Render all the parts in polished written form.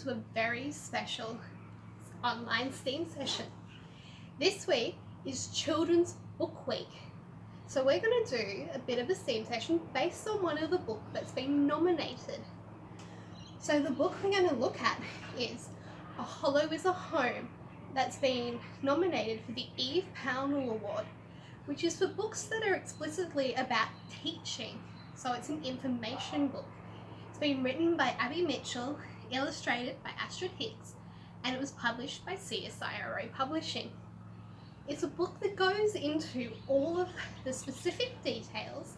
to a very special online STEAM session. This week is Children's Book Week. So we're going to do a bit of a STEAM session based on one of the books that's been nominated. So the book we're going to look at is A Hollow is a Home, that's been nominated for the Eve Pownall Award, which is for books that are explicitly about teaching. So it's an information book. It's been written by Abby Mitchell, illustrated by Astrid Hicks, and it was published by CBCA Publishing. It's a book that goes into all of the specific details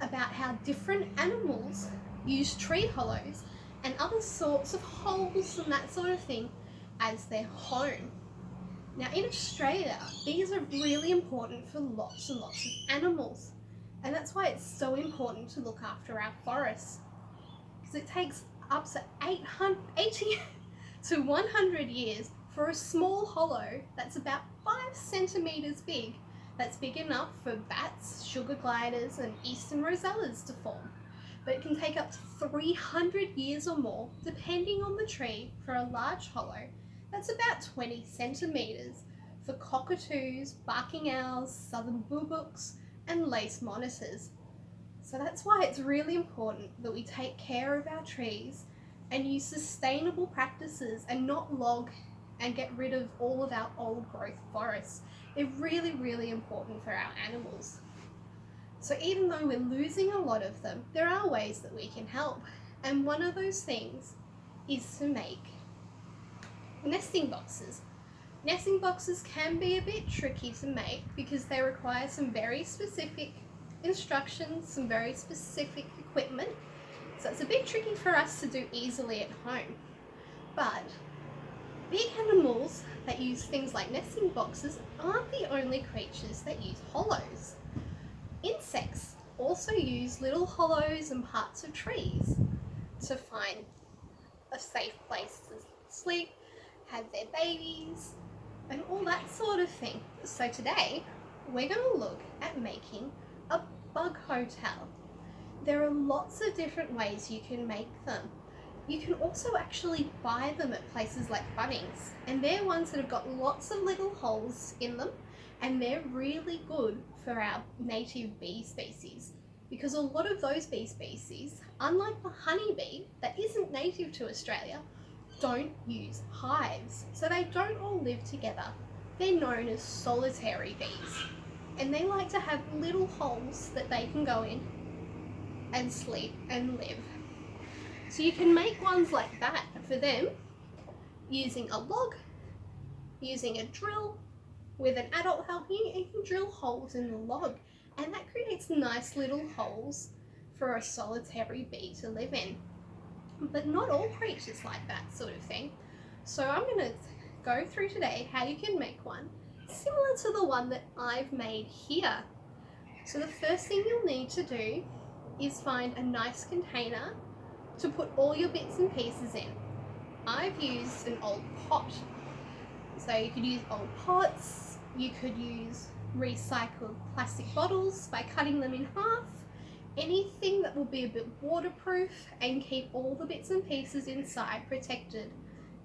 about how different animals use tree hollows and other sorts of holes and that sort of thing as their home. Now in Australia, these are really important for lots and lots of animals, and that's why it's so important to look after our forests, because it takes up to 80 to 100 years for a small hollow that's about 5 centimetres big, that's big enough for bats, sugar gliders and eastern rosellas to form. But it can take up to 300 years or more, depending on the tree, for a large hollow that's about 20 centimetres for cockatoos, barking owls, southern boorbooks and lace monitors. So that's why it's really important that we take care of our trees and use sustainable practices and not log and get rid of all of our old growth forests. They're really, really important for our animals. So even though we're losing a lot of them, there are ways that we can help. And one of those things is to make nesting boxes. Nesting boxes can be a bit tricky to make because they require some very specific instructions, some very specific equipment. So it's a bit tricky for us to do easily at home. But big animals that use things like nesting boxes aren't the only creatures that use hollows. Insects also use little hollows and parts of trees to find a safe place to sleep, have their babies, and all that sort of thing. So today, we're going to look at making a bug hotel. There are lots of different ways you can make them. You can also actually buy them at places like Bunnings, and they're ones that have got lots of little holes in them, and they're really good for our native bee species, because a lot of those bee species, unlike the honeybee that isn't native to Australia, don't use hives. So they don't all live together. They're known as solitary bees, and they like to have little holes that they can go in and sleep and live. So you can make ones like that for them using a log, using a drill. With an adult helping you, you can drill holes in the log, and that creates nice little holes for a solitary bee to live in. But not all creatures like that sort of thing. So I'm going to go through today how you can make one similar to the one that I've made here. So the first thing you'll need to do is find a nice container to put all your bits and pieces in. I've used an old pot. So you could use old pots, you could use recycled plastic bottles by cutting them in half, anything that will be a bit waterproof and keep all the bits and pieces inside protected,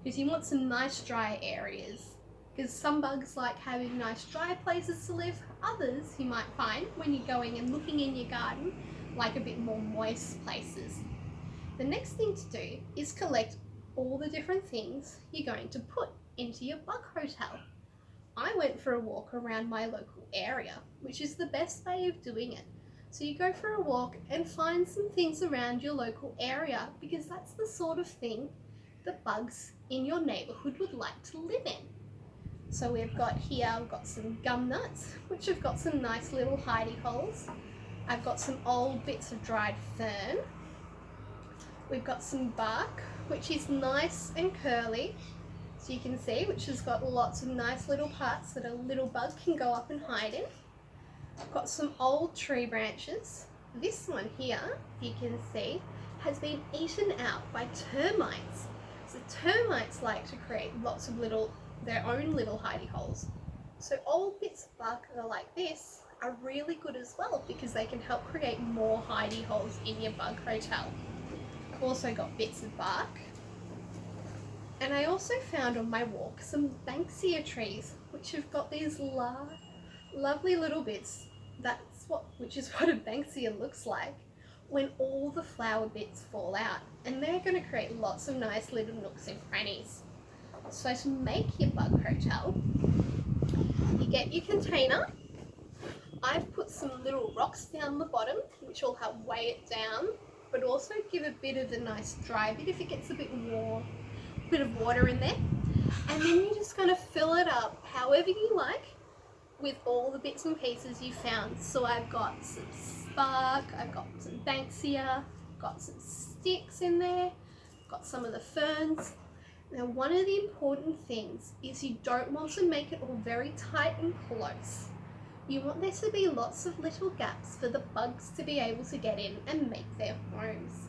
because you want some nice dry areas, because some bugs like having nice dry places to live. Others you might find when you're going and looking in your garden like a bit more moist places. The next thing to do is collect all the different things you're going to put into your bug hotel. I went for a walk around my local area, which is the best way of doing it. So you go for a walk and find some things around your local area, because that's the sort of thing that bugs in your neighbourhood would like to live in. So we've got here, I've got some gum nuts, which have got some nice little hidey holes. I've got some old bits of dried fern. We've got some bark, which is nice and curly, so you can see, which has got lots of nice little parts that a little bug can go up and hide in. I've got some old tree branches. This one here, you can see, has been eaten out by termites. So termites like to create lots of their own little hidey holes. So old bits of bark that are like this are really good as well, because they can help create more hidey holes in your bug hotel. I've also got bits of bark. And I also found on my walk some banksia trees, which have got these lovely little bits. Which is what a banksia looks like when all the flower bits fall out, and they're going to create lots of nice little nooks and crannies. So to make your bug hotel, you get your container. I've put some little rocks down the bottom, which will help weigh it down, but also give a bit of a nice dry bit if it gets a bit warm, a bit of water in there. And then you're just going to fill it up however you like with all the bits and pieces you found. So I've got some spark, I've got some banksia, got some sticks in there, got some of the ferns. Now, one of the important things is you don't want to make it all very tight and close. You want there to be lots of little gaps for the bugs to be able to get in and make their homes.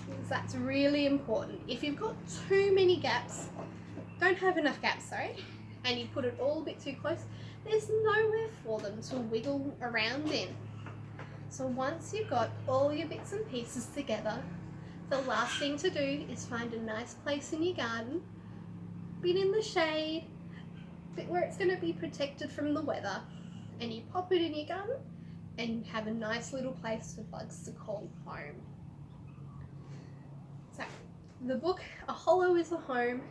Because that's really important. If you've got too many gaps, don't have enough gaps, sorry, and you put it all a bit too close, there's nowhere for them to wiggle around in. So once you've got all your bits and pieces together, the last thing to do is find a nice place in your garden, bit in the shade, bit where it's going to be protected from the weather, and you pop it in your garden and you have a nice little place for bugs to call home. So the book A Hollow is a Home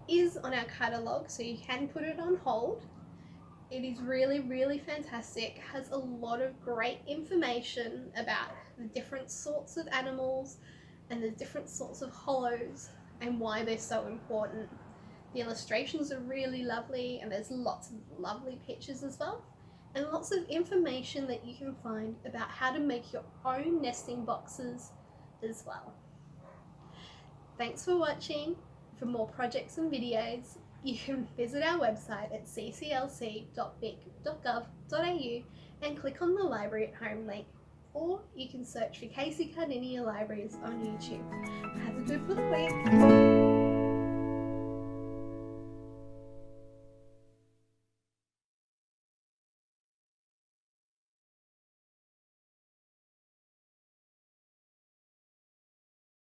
is on our catalogue, so you can put it on hold. It is really fantastic, has a lot of great information about the different sorts of animals and the different sorts of hollows and why they're so important. The illustrations are really lovely, and there's lots of lovely pictures as well, and lots of information that you can find about how to make your own nesting boxes as well. Thanks for watching. For more projects and videos, you can visit our website at cclc.vic.gov.au and click on the Library at Home link, or you can search for Casey Cardinia Libraries on YouTube. Have a good book week.